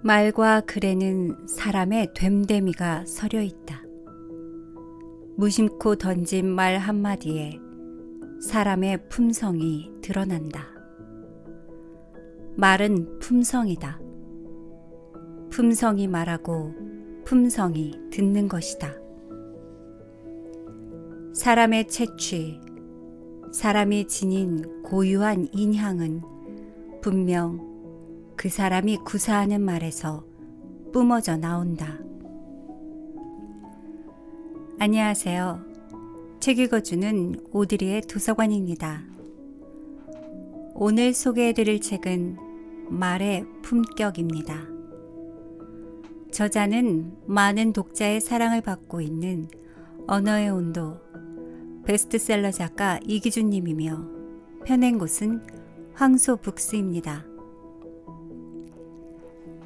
말과 글에는 사람의 됨됨이가 서려 있다. 무심코 던진 말 한마디에 사람의 품성이 드러난다. 말은 품성이다. 품성이 말하고 품성이 듣는 것이다. 사람의 채취, 사람이 지닌 고유한 인향은 분명 그 사람이 구사하는 말에서 뿜어져 나온다. 안녕하세요. 책 읽어주는 오드리의 도서관입니다. 오늘 소개해드릴 책은 말의 품격입니다. 저자는 많은 독자의 사랑을 받고 있는 언어의 온도 베스트셀러 작가 이기준님이며 펴낸 곳은 황소북스입니다.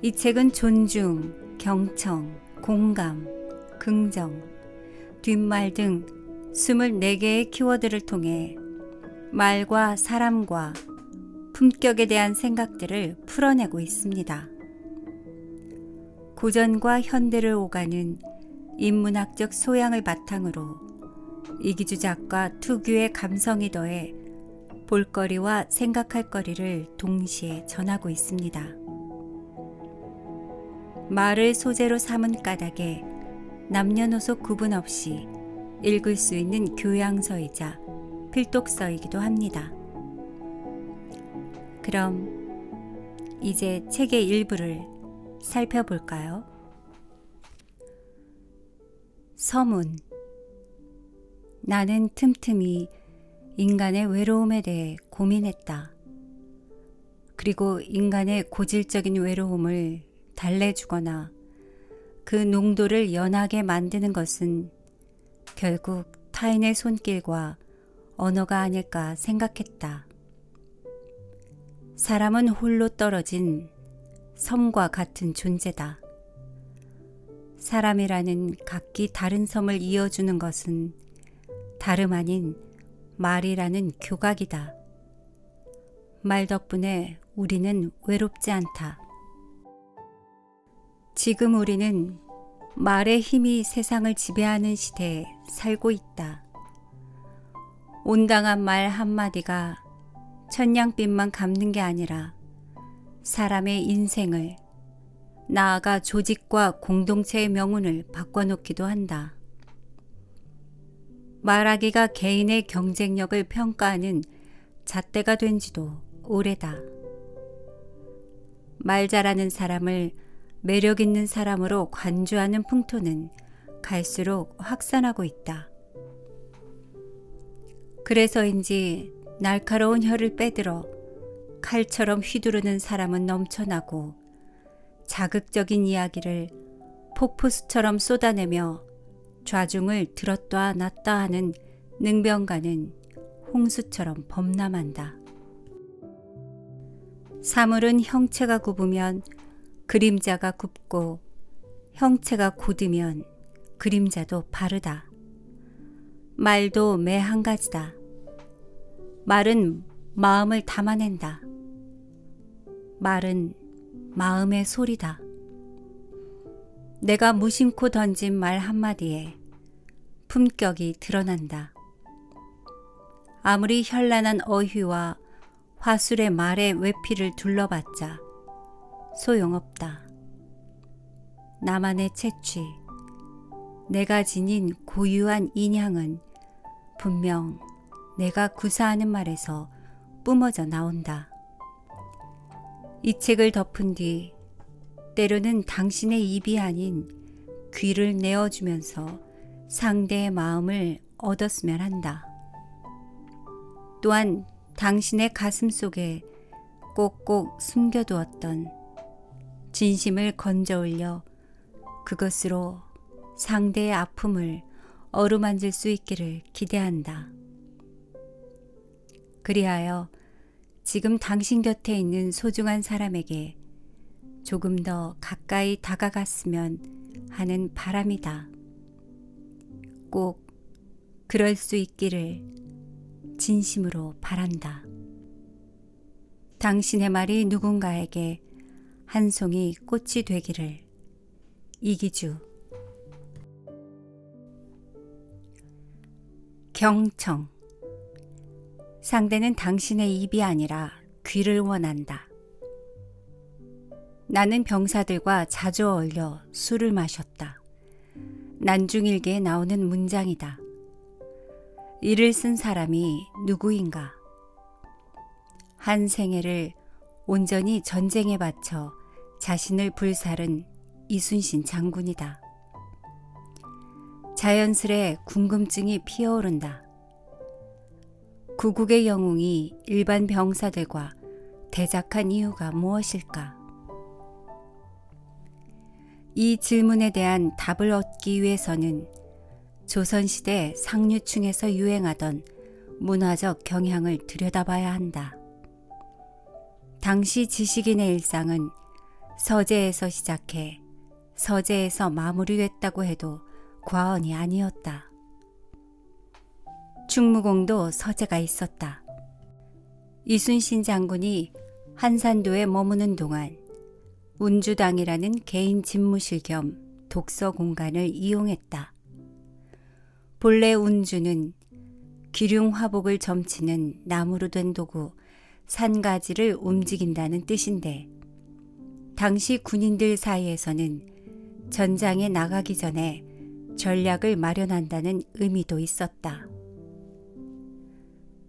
이 책은 존중, 경청, 공감, 긍정, 뒷말 등 24개의 키워드를 통해 말과 사람과 품격에 대한 생각들을 풀어내고 있습니다. 고전과 현대를 오가는 인문학적 소양을 바탕으로 이기주 작가 특유의 감성이 더해 볼거리와 생각할 거리를 동시에 전하고 있습니다. 말을 소재로 삼은 까닭에 남녀노소 구분 없이 읽을 수 있는 교양서이자 필독서이기도 합니다. 그럼 이제 책의 일부를 살펴볼까요? 서문. 나는 틈틈이 인간의 외로움에 대해 고민했다. 그리고 인간의 고질적인 외로움을 달래주거나 그 농도를 연하게 만드는 것은 결국 타인의 손길과 언어가 아닐까 생각했다. 사람은 홀로 떨어진 섬과 같은 존재다. 사람이라는 각기 다른 섬을 이어주는 것은 다름 아닌 말이라는 교각이다. 말 덕분에 우리는 외롭지 않다. 지금 우리는 말의 힘이 세상을 지배하는 시대에 살고 있다. 온당한 말 한마디가 천냥빚만 갚는 게 아니라 사람의 인생을, 나아가 조직과 공동체의 명운을 바꿔놓기도 한다. 말하기가 개인의 경쟁력을 평가하는 잣대가 된 지도 오래다. 말 잘하는 사람을 매력 있는 사람으로 관주하는 풍토는 갈수록 확산하고 있다. 그래서인지 날카로운 혀를 빼들어 칼처럼 휘두르는 사람은 넘쳐나고 자극적인 이야기를 폭포수처럼 쏟아내며 좌중을 들었다 놨다 하는 능병가는 홍수처럼 범람한다. 사물은 형체가 굽으면 그림자가 굽고 형체가 곧으면 그림자도 바르다. 말도 매 한 가지다. 말은 마음을 담아낸다. 말은 마음의 소리다. 내가 무심코 던진 말 한마디에 품격이 드러난다. 아무리 현란한 어휘와 화술의 말의 외피를 둘러봤자 소용없다. 나만의 채취, 내가 지닌 고유한 인향은 분명 내가 구사하는 말에서 뿜어져 나온다. 이 책을 덮은 뒤 때로는 당신의 입이 아닌 귀를 내어주면서 상대의 마음을 얻었으면 한다. 또한 당신의 가슴 속에 꼭꼭 숨겨두었던 진심을 건져 올려 그것으로 상대의 아픔을 어루만질 수 있기를 기대한다. 그리하여 지금 당신 곁에 있는 소중한 사람에게 조금 더 가까이 다가갔으면 하는 바람이다. 꼭 그럴 수 있기를 진심으로 바란다. 당신의 말이 누군가에게 한 송이 꽃이 되기를. 이기주. 경청. 상대는 당신의 입이 아니라 귀를 원한다. 나는 병사들과 자주 어울려 술을 마셨다. 난중일기에 나오는 문장이다. 이를 쓴 사람이 누구인가? 한 생애를 온전히 전쟁에 바쳐 자신을 불살은 이순신 장군이다. 자연스레 궁금증이 피어오른다. 구국의 영웅이 일반 병사들과 대작한 이유가 무엇일까? 이 질문에 대한 답을 얻기 위해서는 조선시대 상류층에서 유행하던 문화적 경향을 들여다봐야 한다. 당시 지식인의 일상은 서재에서 시작해 서재에서 마무리됐다고 해도 과언이 아니었다. 충무공도 서재가 있었다. 이순신 장군이 한산도에 머무는 동안 운주당이라는 개인 집무실 겸 독서 공간을 이용했다. 본래 운주는 기륭 화복을 점치는 나무로 된 도구 산가지를 움직인다는 뜻인데, 당시 군인들 사이에서는 전장에 나가기 전에 전략을 마련한다는 의미도 있었다.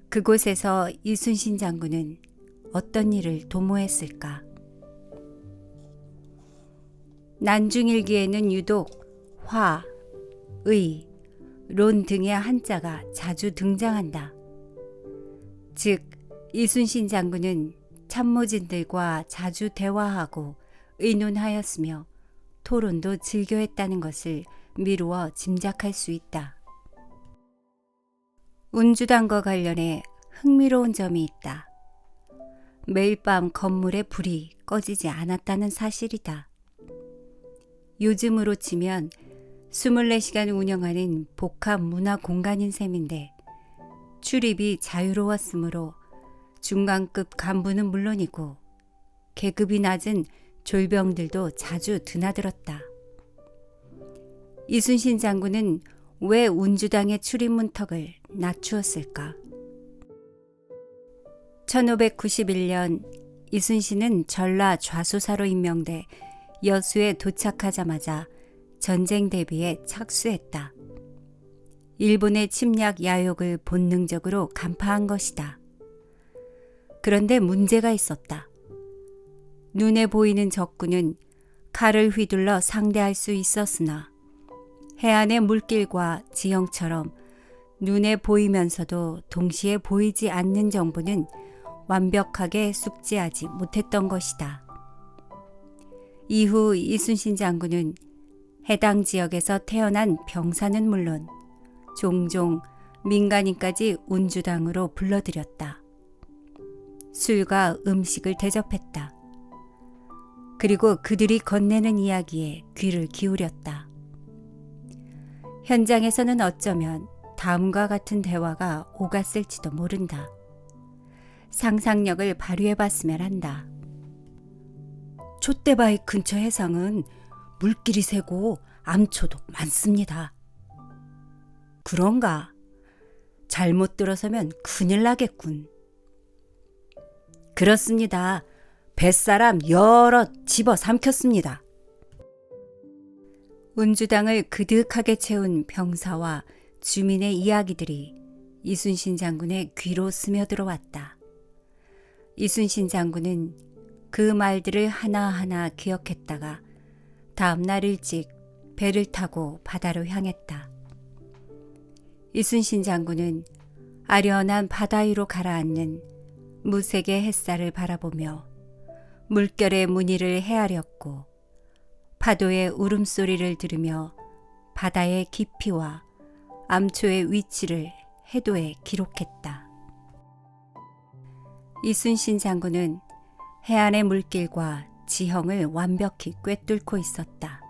그곳에서 이순신 장군은 어떤 일을 도모했을까? 난중일기에는 유독 화, 의, 론 등의 한자가 자주 등장한다. 즉, 이순신 장군은 참모진들과 자주 대화하고 의논하였으며 토론도 즐겨했다는 것을 미루어 짐작할 수 있다. 운주당과 관련해 흥미로운 점이 있다. 매일 밤 건물에 불이 꺼지지 않았다는 사실이다. 요즘으로 치면 24시간 운영하는 복합 문화 공간인 셈인데, 출입이 자유로웠으므로 중간급 간부는 물론이고 계급이 낮은 졸병들도 자주 드나들었다. 이순신 장군은 왜 운주당의 출입 문턱을 낮추었을까? 1591년 이순신은 전라 좌수사로 임명돼 여수에 도착하자마자 전쟁 대비에 착수했다. 일본의 침략 야욕을 본능적으로 간파한 것이다. 그런데 문제가 있었다. 눈에 보이는 적군은 칼을 휘둘러 상대할 수 있었으나 해안의 물길과 지형처럼 눈에 보이면서도 동시에 보이지 않는 정보는 완벽하게 숙지하지 못했던 것이다. 이후 이순신 장군은 해당 지역에서 태어난 병사는 물론 종종 민간인까지 운주당으로 불러들였다. 술과 음식을 대접했다. 그리고 그들이 건네는 이야기에 귀를 기울였다. 현장에서는 어쩌면 다음과 같은 대화가 오갔을지도 모른다. 상상력을 발휘해봤으면 한다. 촛대바위 근처 해상은 물길이 새고 암초도 많습니다. 그런가? 잘못 들어서면 큰일 나겠군. 그렇습니다. 뱃사람 여럿 집어 삼켰습니다. 운주당을 그득하게 채운 병사와 주민의 이야기들이 이순신 장군의 귀로 스며들어왔다. 이순신 장군은 그 말들을 하나하나 기억했다가 다음 날 일찍 배를 타고 바다로 향했다. 이순신 장군은 아련한 바다 위로 가라앉는 무색의 햇살을 바라보며 물결의 무늬를 헤아렸고 파도의 울음소리를 들으며 바다의 깊이와 암초의 위치를 해도에 기록했다. 이순신 장군은 해안의 물길과 지형을 완벽히 꿰뚫고 있었다.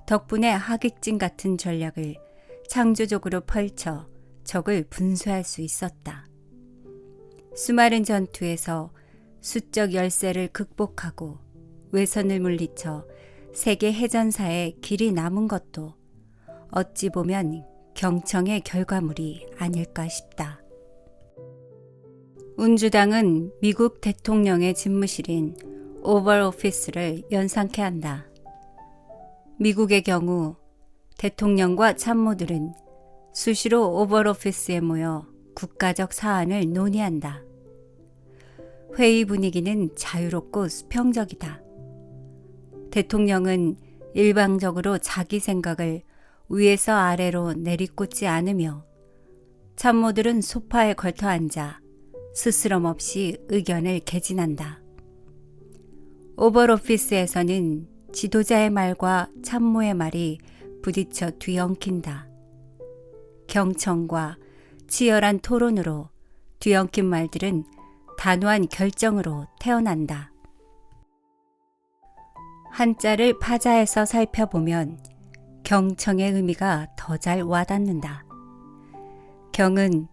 덕분에 하객진 같은 전략을 창조적으로 펼쳐 적을 분수할 수 있었다. 수많은 전투에서 수적 열세를 극복하고 외선을 물리쳐 세계 해전사에 길이 남은 것도 어찌 보면 경청의 결과물이 아닐까 싶다. 운주당은 미국 대통령의 집무실인 오벌 오피스를 연상케 한다. 미국의 경우 대통령과 참모들은 수시로 오벌 오피스에 모여 국가적 사안을 논의한다. 회의 분위기는 자유롭고 수평적이다. 대통령은 일방적으로 자기 생각을 위에서 아래로 내리꽂지 않으며 참모들은 소파에 걸터 앉아 스스럼 없이 의견을 개진한다. 오벌 오피스에서는 지도자의 말과 참모의 말이 부딪혀 뒤엉킨다. 경청과 치열한 토론으로 뒤엉킨 말들은 단호한 결정으로 태어난다. 한자를 파자에서 살펴보면 경청의 의미가 더 잘 와닿는다. 경은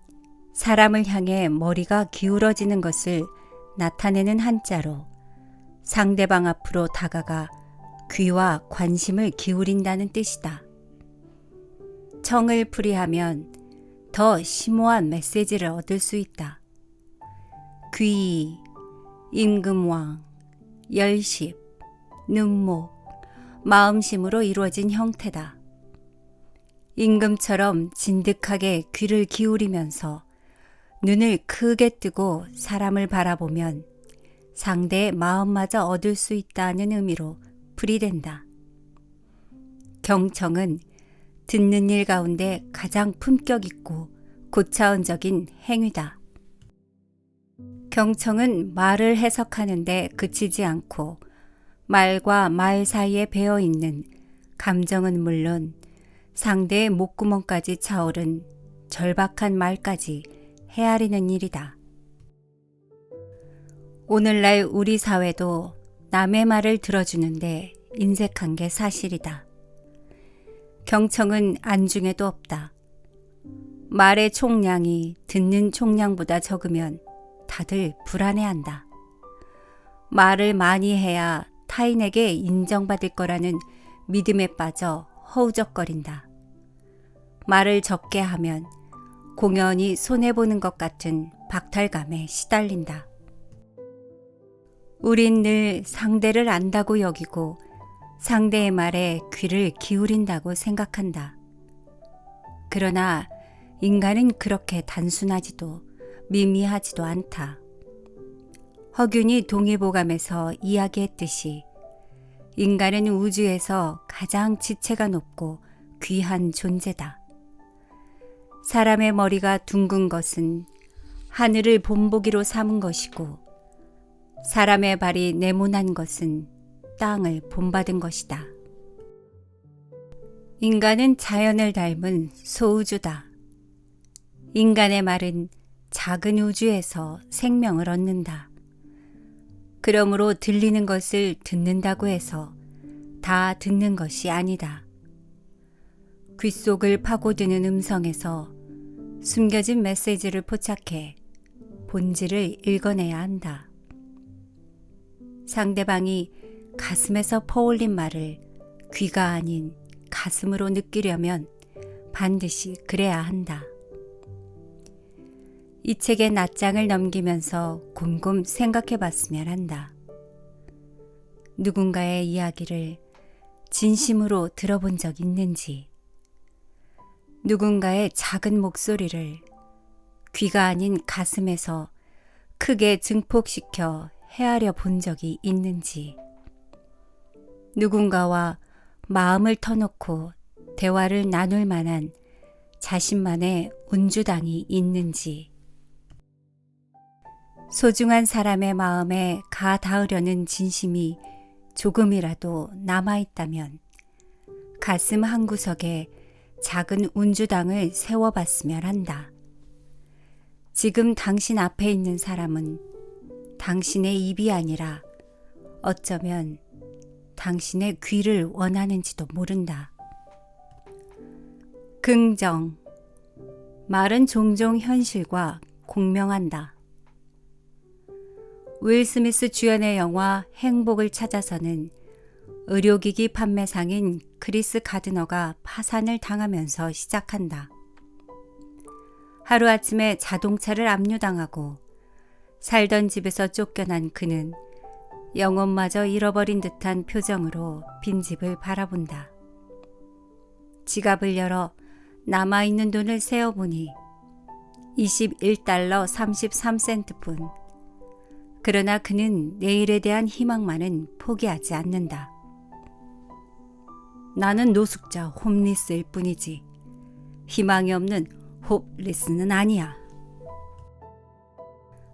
사람을 향해 머리가 기울어지는 것을 나타내는 한자로 상대방 앞으로 다가가 귀와 관심을 기울인다는 뜻이다. 청을 풀이하면 더 심오한 메시지를 얻을 수 있다. 귀, 임금왕, 열십, 눈목, 마음심으로 이루어진 형태다. 임금처럼 진득하게 귀를 기울이면서 눈을 크게 뜨고 사람을 바라보면 상대의 마음마저 얻을 수 있다는 의미로 풀이된다. 경청은 듣는 일 가운데 가장 품격 있고 고차원적인 행위다. 경청은 말을 해석하는 데 그치지 않고 말과 말 사이에 배어 있는 감정은 물론 상대의 목구멍까지 차오른 절박한 말까지 헤아리는 일이다. 오늘날 우리 사회도 남의 말을 들어주는데 인색한 게 사실이다. 경청은 안중에도 없다. 말의 총량이 듣는 총량보다 적으면 다들 불안해한다. 말을 많이 해야 타인에게 인정받을 거라는 믿음에 빠져 허우적거린다. 말을 적게 하면 공연히 손해보는 것 같은 박탈감에 시달린다. 우린 늘 상대를 안다고 여기고 상대의 말에 귀를 기울인다고 생각한다. 그러나 인간은 그렇게 단순하지도 미미하지도 않다. 허균이 동의보감에서 이야기했듯이 인간은 우주에서 가장 지체가 높고 귀한 존재다. 사람의 머리가 둥근 것은 하늘을 본보기로 삼은 것이고 사람의 발이 네모난 것은 땅을 본받은 것이다. 인간은 자연을 닮은 소우주다. 인간의 말은 작은 우주에서 생명을 얻는다. 그러므로 들리는 것을 듣는다고 해서 다 듣는 것이 아니다. 귓속을 파고드는 음성에서 숨겨진 메시지를 포착해 본질을 읽어내야 한다. 상대방이 가슴에서 퍼올린 말을 귀가 아닌 가슴으로 느끼려면 반드시 그래야 한다. 이 책의 낱장을 넘기면서 곰곰 생각해 봤으면 한다. 누군가의 이야기를 진심으로 들어본 적 있는지, 누군가의 작은 목소리를 귀가 아닌 가슴에서 크게 증폭시켜 헤아려 본 적이 있는지, 누군가와 마음을 터놓고 대화를 나눌 만한 자신만의 운주당이 있는지, 소중한 사람의 마음에 가 닿으려는 진심이 조금이라도 남아있다면 가슴 한구석에 작은 운주당을 세워봤으면 한다. 지금 당신 앞에 있는 사람은 당신의 입이 아니라 어쩌면 당신의 귀를 원하는지도 모른다. 긍정. 말은 종종 현실과 공명한다. 윌 스미스 주연의 영화 행복을 찾아서는 의료기기 판매상인 크리스 가드너가 파산을 당하면서 시작한다. 하루아침에 자동차를 압류당하고 살던 집에서 쫓겨난 그는 영혼마저 잃어버린 듯한 표정으로 빈집을 바라본다. 지갑을 열어 남아있는 돈을 세어보니 21달러 33센트뿐. 그러나 그는 내일에 대한 희망만은 포기하지 않는다. 나는 노숙자 홈리스일 뿐이지 희망이 없는 홈리스는 아니야.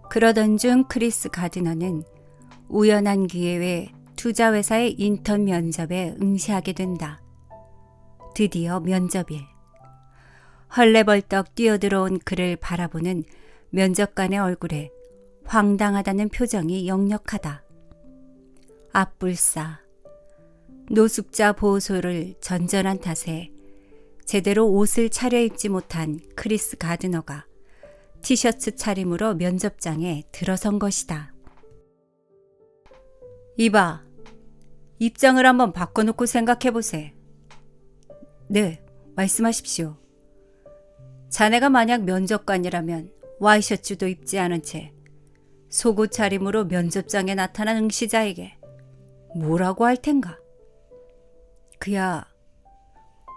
그러던 중 크리스 가드너는 우연한 기회에 투자회사의 인턴 면접에 응시하게 된다. 드디어 면접일. 헐레벌떡 뛰어들어온 그를 바라보는 면접관의 얼굴에 황당하다는 표정이 역력하다. 앞불싸. 노숙자 보호소를 전전한 탓에 제대로 옷을 차려입지 못한 크리스 가드너가 티셔츠 차림으로 면접장에 들어선 것이다. 이봐, 입장을 한번 바꿔놓고 생각해보세. 네, 말씀하십시오. 자네가 만약 면접관이라면 와이셔츠도 입지 않은 채 속옷 차림으로 면접장에 나타난 응시자에게 뭐라고 할 텐가? 그야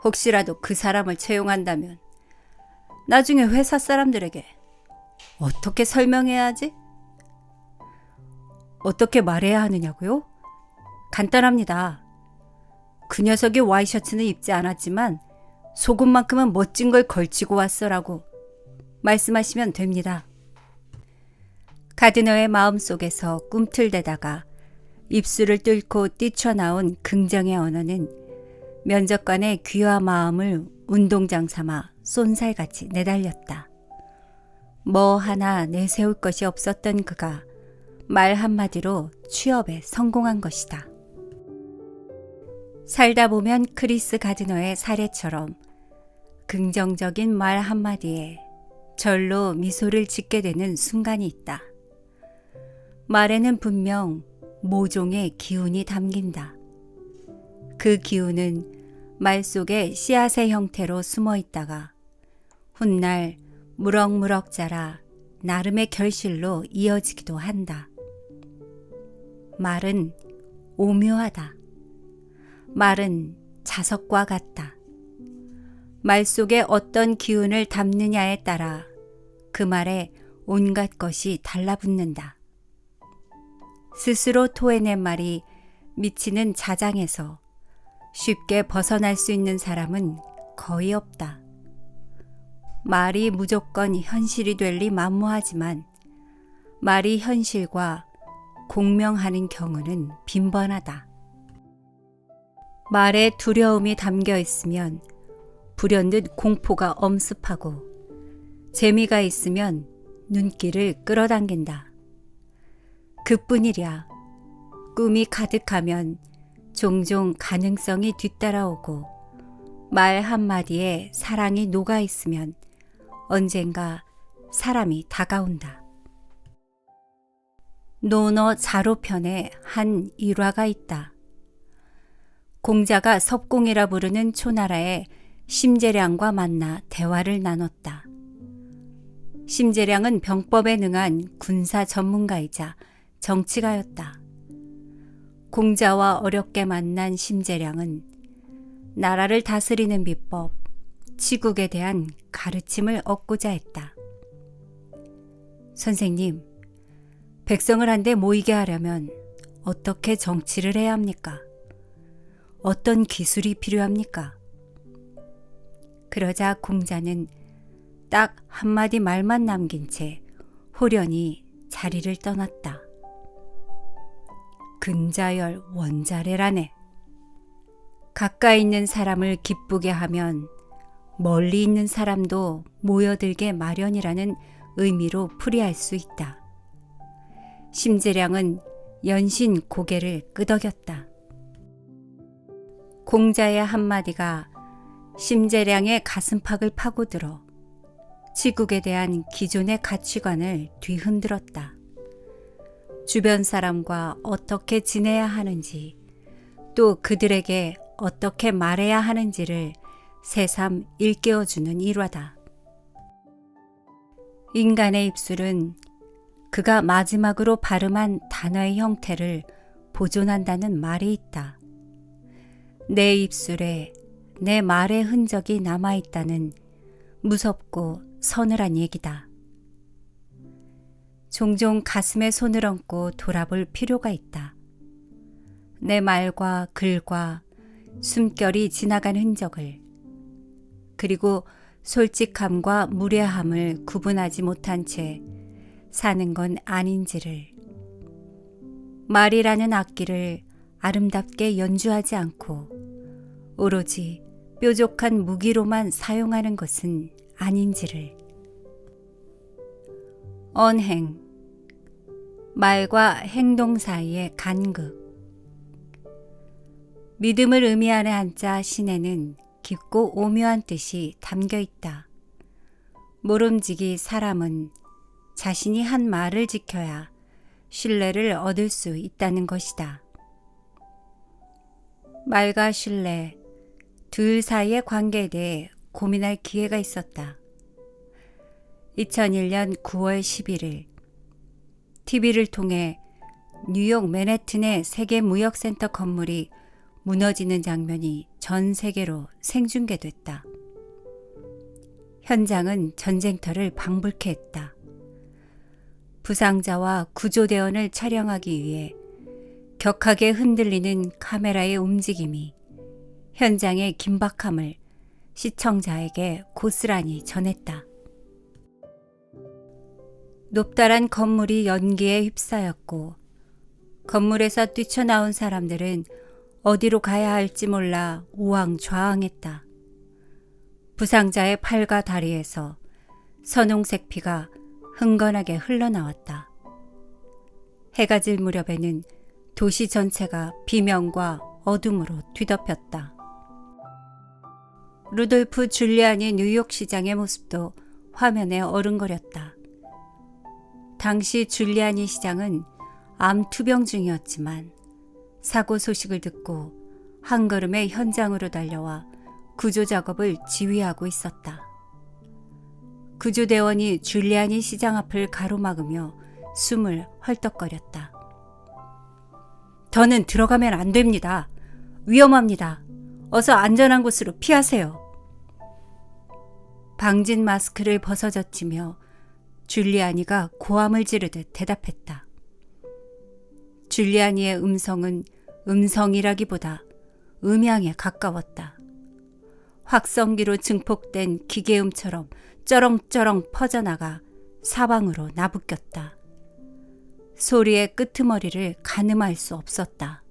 혹시라도 그 사람을 채용한다면 나중에 회사 사람들에게 어떻게 설명해야 하지? 어떻게 말해야 하느냐고요? 간단합니다. 그 녀석이 와이셔츠는 입지 않았지만 속옷만큼은 멋진 걸 걸치고 왔어라고 말씀하시면 됩니다. 가드너의 마음속에서 꿈틀대다가 입술을 뚫고 뛰쳐나온 긍정의 언어는 면접관의 귀와 마음을 운동장 삼아 쏜살같이 내달렸다. 뭐 하나 내세울 것이 없었던 그가 말 한마디로 취업에 성공한 것이다. 살다 보면 크리스 가드너의 사례처럼 긍정적인 말 한마디에 절로 미소를 짓게 되는 순간이 있다. 말에는 분명 모종의 기운이 담긴다. 그 기운은 말 속에 씨앗의 형태로 숨어 있다가 훗날 무럭무럭 자라 나름의 결실로 이어지기도 한다. 말은 오묘하다. 말은 자석과 같다. 말 속에 어떤 기운을 담느냐에 따라 그 말에 온갖 것이 달라붙는다. 스스로 토해낸 말이 미치는 자장에서 쉽게 벗어날 수 있는 사람은 거의 없다. 말이 무조건 현실이 될 리 만무하지만 말이 현실과 공명하는 경우는 빈번하다. 말에 두려움이 담겨 있으면 불현듯 공포가 엄습하고 재미가 있으면 눈길을 끌어당긴다. 그뿐이랴. 꿈이 가득하면 종종 가능성이 뒤따라오고 말 한마디에 사랑이 녹아있으면 언젠가 사람이 다가온다. 논어 자로편에 한 일화가 있다. 공자가 섭공이라 부르는 초나라의 심재량과 만나 대화를 나눴다. 심재량은 병법에 능한 군사 전문가이자 정치가였다. 공자와 어렵게 만난 심재량은 나라를 다스리는 비법, 치국에 대한 가르침을 얻고자 했다. 선생님, 백성을 한데 모이게 하려면 어떻게 정치를 해야 합니까? 어떤 기술이 필요합니까? 그러자 공자는 딱 한마디 말만 남긴 채 호련히 자리를 떠났다. 근자열 원자래라네. 가까이 있는 사람을 기쁘게 하면 멀리 있는 사람도 모여들게 마련이라는 의미로 풀이할 수 있다. 심재량은 연신 고개를 끄덕였다. 공자의 한마디가 심재량의 가슴팍을 파고들어 치국에 대한 기존의 가치관을 뒤흔들었다. 주변 사람과 어떻게 지내야 하는지, 또 그들에게 어떻게 말해야 하는지를 새삼 일깨워주는 일화다. 인간의 입술은 그가 마지막으로 발음한 단어의 형태를 보존한다는 말이 있다. 내 입술에 내 말의 흔적이 남아있다는 무섭고 서늘한 얘기다. 종종 가슴에 손을 얹고 돌아볼 필요가 있다. 내 말과 글과 숨결이 지나간 흔적을, 그리고 솔직함과 무례함을 구분하지 못한 채 사는 건 아닌지를, 말이라는 악기를 아름답게 연주하지 않고 오로지 뾰족한 무기로만 사용하는 것은 아닌지를. 언행, 말과 행동 사이의 간극. 믿음을 의미하는 한자 신에는 깊고 오묘한 뜻이 담겨 있다. 모름지기 사람은 자신이 한 말을 지켜야 신뢰를 얻을 수 있다는 것이다. 말과 신뢰, 둘 사이의 관계에 대해 고민할 기회가 있었다. 2001년 9월 11일, TV를 통해 뉴욕 맨해튼의 세계무역센터 건물이 무너지는 장면이 전 세계로 생중계됐다. 현장은 전쟁터를 방불케 했다. 부상자와 구조대원을 촬영하기 위해 격하게 흔들리는 카메라의 움직임이 현장의 긴박함을 시청자에게 고스란히 전했다. 높다란 건물이 연기에 휩싸였고 건물에서 뛰쳐나온 사람들은 어디로 가야 할지 몰라 우왕좌왕했다. 부상자의 팔과 다리에서 선홍색 피가 흥건하게 흘러나왔다. 해가 질 무렵에는 도시 전체가 비명과 어둠으로 뒤덮였다. 루돌프 줄리아니 뉴욕시장의 모습도 화면에 어른거렸다. 당시 줄리아니 시장은 암 투병 중이었지만 사고 소식을 듣고 한 걸음에 현장으로 달려와 구조 작업을 지휘하고 있었다. 구조대원이 줄리아니 시장 앞을 가로막으며 숨을 헐떡거렸다. 더는 들어가면 안 됩니다. 위험합니다. 어서 안전한 곳으로 피하세요. 방진 마스크를 벗어젖히며 줄리아니가 고함을 지르듯 대답했다. 줄리아니의 음성은 음성이라기보다 음향에 가까웠다. 확성기로 증폭된 기계음처럼 쩌렁쩌렁 퍼져나가 사방으로 나부꼈다. 소리의 끄트머리를 가늠할 수 없었다.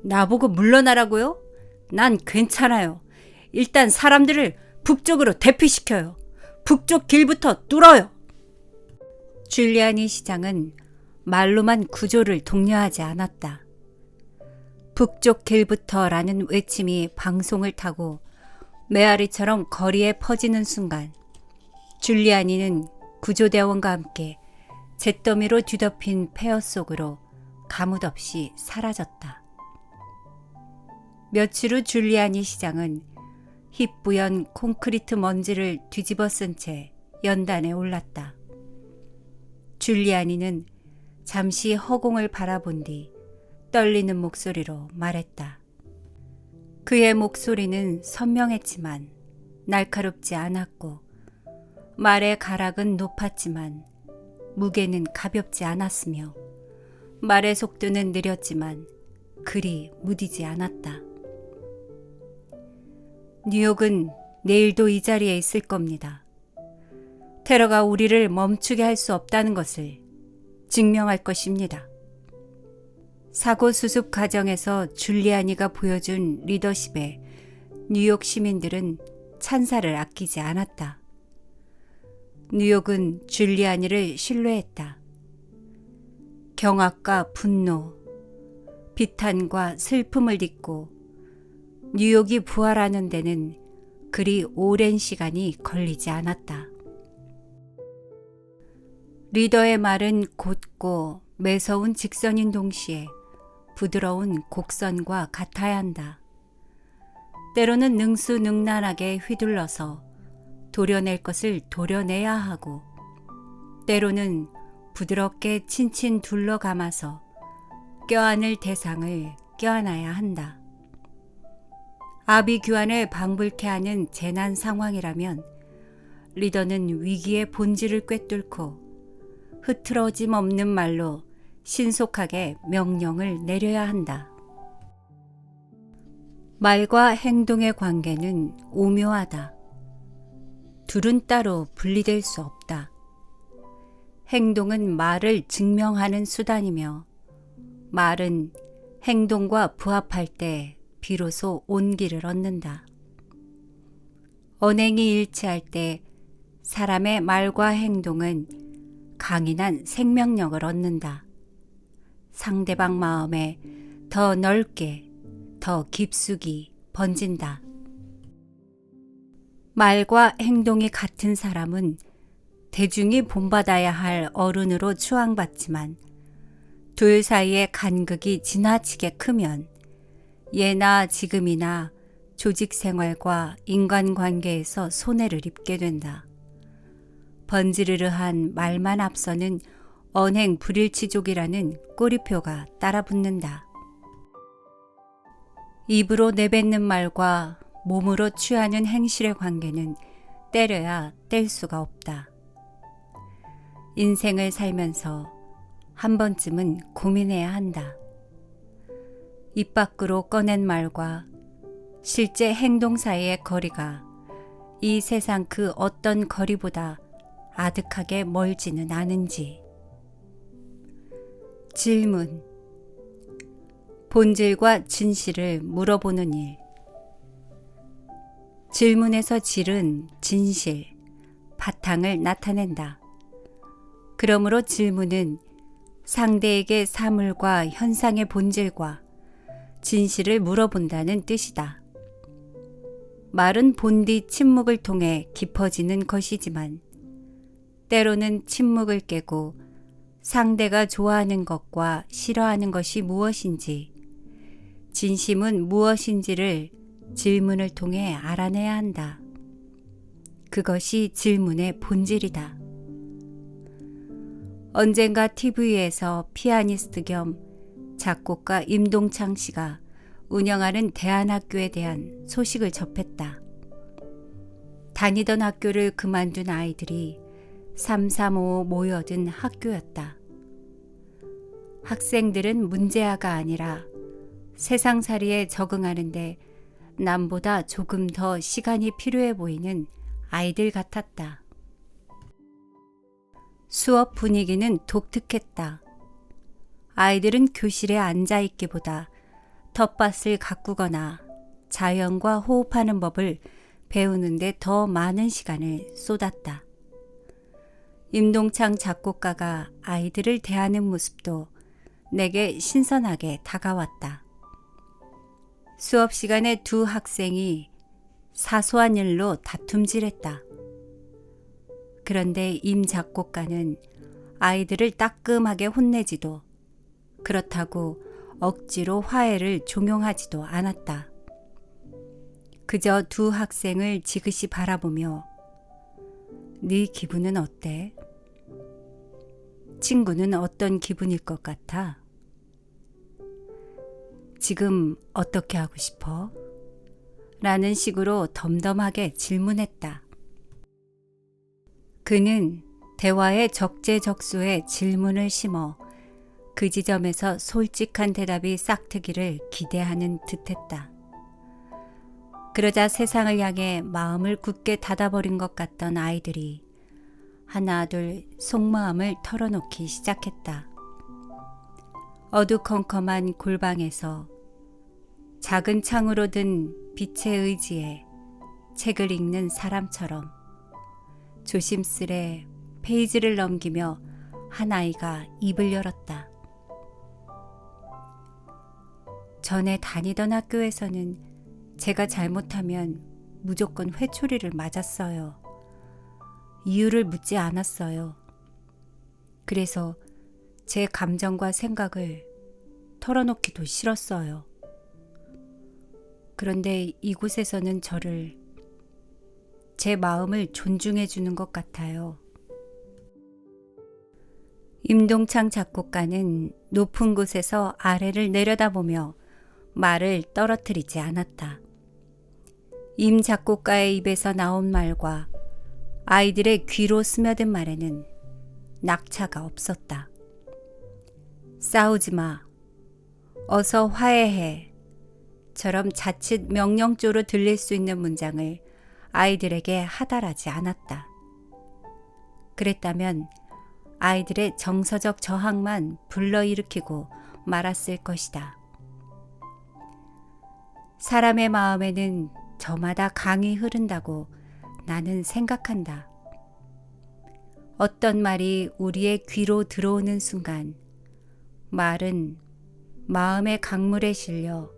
나보고 물러나라고요? 난 괜찮아요. 일단 사람들을 북쪽으로 대피시켜요. 북쪽 길부터 뚫어요. 줄리아니 시장은 말로만 구조를 독려하지 않았다. 북쪽 길부터라는 외침이 방송을 타고 메아리처럼 거리에 퍼지는 순간 줄리아니는 구조대원과 함께 잿더미로 뒤덮인 폐허 속으로 가뭇없이 사라졌다. 며칠 후 줄리아니 시장은 희뿌연 콘크리트 먼지를 뒤집어 쓴 채 연단에 올랐다. 줄리아니는 잠시 허공을 바라본 뒤 떨리는 목소리로 말했다. 그의 목소리는 선명했지만 날카롭지 않았고 말의 가락은 높았지만 무게는 가볍지 않았으며 말의 속도는 느렸지만 그리 무디지 않았다. 뉴욕은 내일도 이 자리에 있을 겁니다. 테러가 우리를 멈추게 할 수 없다는 것을 증명할 것입니다. 사고 수습 과정에서 줄리아니가 보여준 리더십에 뉴욕 시민들은 찬사를 아끼지 않았다. 뉴욕은 줄리아니를 신뢰했다. 경악과 분노, 비탄과 슬픔을 딛고 뉴욕이 부활하는 데는 그리 오랜 시간이 걸리지 않았다. 리더의 말은 곧고 매서운 직선인 동시에 부드러운 곡선과 같아야 한다. 때로는 능수능란하게 휘둘러서 도려낼 것을 도려내야 하고, 때로는 부드럽게 친친 둘러 감아서 껴안을 대상을 껴안아야 한다. 아비규환을 방불케 하는 재난 상황이라면 리더는 위기의 본질을 꿰뚫고 흐트러짐 없는 말로 신속하게 명령을 내려야 한다. 말과 행동의 관계는 오묘하다. 둘은 따로 분리될 수 없다. 행동은 말을 증명하는 수단이며 말은 행동과 부합할 때 비로소 온기를 얻는다. 언행이 일치할 때 사람의 말과 행동은 강인한 생명력을 얻는다. 상대방 마음에 더 넓게, 더 깊숙이 번진다. 말과 행동이 같은 사람은 대중이 본받아야 할 어른으로 추앙받지만 둘 사이의 간극이 지나치게 크면 예나 지금이나 조직 생활과 인간관계에서 손해를 입게 된다. 번지르르한 말만 앞서는 언행 불일치족이라는 꼬리표가 따라붙는다. 입으로 내뱉는 말과 몸으로 취하는 행실의 관계는 때려야 뗄 수가 없다. 인생을 살면서 한 번쯤은 고민해야 한다. 입 밖으로 꺼낸 말과 실제 행동 사이의 거리가 이 세상 그 어떤 거리보다 아득하게 멀지는 않은지. 질문. 본질과 진실을 물어보는 일. 질문에서 질은 진실, 바탕을 나타낸다. 그러므로 질문은 상대에게 사물과 현상의 본질과 진실을 물어본다는 뜻이다. 말은 본디 침묵을 통해 깊어지는 것이지만 때로는 침묵을 깨고 상대가 좋아하는 것과 싫어하는 것이 무엇인지, 진심은 무엇인지를 질문을 통해 알아내야 한다. 그것이 질문의 본질이다. 언젠가 TV에서 피아니스트 겸 작곡가 임동창 씨가 운영하는 대안학교에 대한 소식을 접했다. 다니던 학교를 그만둔 아이들이 335 모여든 학교였다. 학생들은 문제아가 아니라 세상살이에 적응하는데 남보다 조금 더 시간이 필요해 보이는 아이들 같았다. 수업 분위기는 독특했다. 아이들은 교실에 앉아있기보다 텃밭을 가꾸거나 자연과 호흡하는 법을 배우는데 더 많은 시간을 쏟았다. 임동창 작곡가가 아이들을 대하는 모습도 내게 신선하게 다가왔다. 수업 시간에 두 학생이 사소한 일로 다툼질했다. 그런데 임 작곡가는 아이들을 따끔하게 혼내지도 그렇다고 억지로 화해를 종용하지도 않았다. 그저 두 학생을 지그시 바라보며 네 기분은 어때? 친구는 어떤 기분일 것 같아? 지금 어떻게 하고 싶어? 라는 식으로 덤덤하게 질문했다. 그는 대화의 적재적소에 질문을 심어 그 지점에서 솔직한 대답이 싹트기를 기대하는 듯했다. 그러자 세상을 향해 마음을 굳게 닫아버린 것 같던 아이들이 하나 둘 속마음을 털어놓기 시작했다. 어두컴컴한 골방에서 작은 창으로 든 빛의 의지에 책을 읽는 사람처럼 조심스레 페이지를 넘기며 한 아이가 입을 열었다. 전에 다니던 학교에서는 제가 잘못하면 무조건 회초리를 맞았어요. 이유를 묻지 않았어요. 그래서 제 감정과 생각을 털어놓기도 싫었어요. 그런데 이곳에서는 저를, 제 마음을 존중해 주는 것 같아요. 임동창 작곡가는 높은 곳에서 아래를 내려다보며 말을 떨어뜨리지 않았다. 임 작곡가의 입에서 나온 말과 아이들의 귀로 스며든 말에는 낙차가 없었다. 싸우지 마. 어서 화해해. 처럼 자칫 명령조로 들릴 수 있는 문장을 아이들에게 하달하지 않았다. 그랬다면 아이들의 정서적 저항만 불러일으키고 말았을 것이다. 사람의 마음에는 저마다 강이 흐른다고 나는 생각한다. 어떤 말이 우리의 귀로 들어오는 순간 말은 마음의 강물에 실려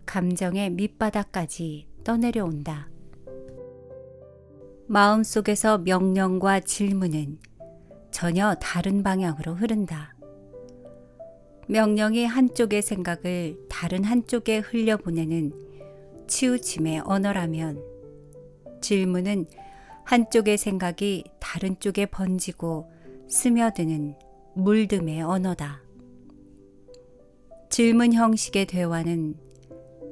감정의 밑바닥까지 떠내려온다. 마음속에서 명령과 질문은 전혀 다른 방향으로 흐른다. 명령이 한쪽의 생각을 다른 한쪽에 흘려보내는 치우침의 언어라면 질문은 한쪽의 생각이 다른 쪽에 번지고 스며드는 물듦의 언어다. 질문 형식의 대화는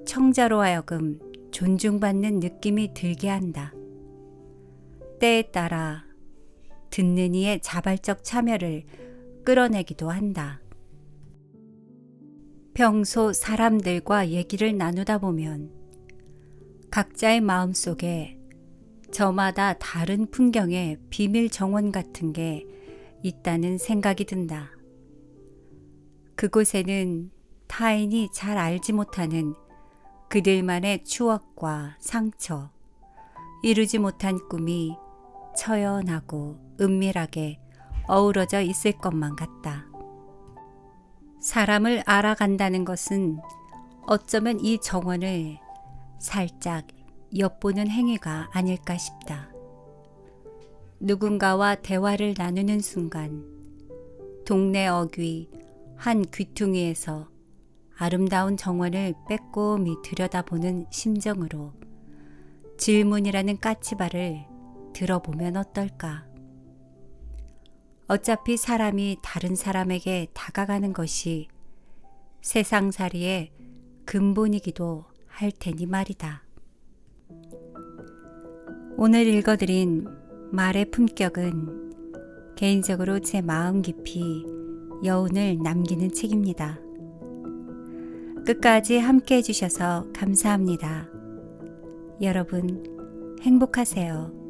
청자로 하여금 존중받는 느낌이 들게 한다. 때에 따라 듣는 이의 자발적 참여를 끌어내기도 한다. 평소 사람들과 얘기를 나누다 보면 각자의 마음속에 저마다 다른 풍경의 비밀 정원 같은 게 있다는 생각이 든다. 그곳에는 타인이 잘 알지 못하는 그들만의 추억과 상처, 이루지 못한 꿈이 처연하고 은밀하게 어우러져 있을 것만 같다. 사람을 알아간다는 것은 어쩌면 이 정원을 살짝 엿보는 행위가 아닐까 싶다. 누군가와 대화를 나누는 순간 동네 어귀 한 귀퉁이에서 아름다운 정원을 빼꼼히 들여다보는 심정으로 질문이라는 까치발을 들어보면 어떨까? 어차피 사람이 다른 사람에게 다가가는 것이 세상살이의 근본이기도 할 테니 말이다. 오늘 읽어드린 말의 품격은 개인적으로 제 마음 깊이 여운을 남기는 책입니다. 끝까지 함께 해주셔서 감사합니다. 여러분 행복하세요.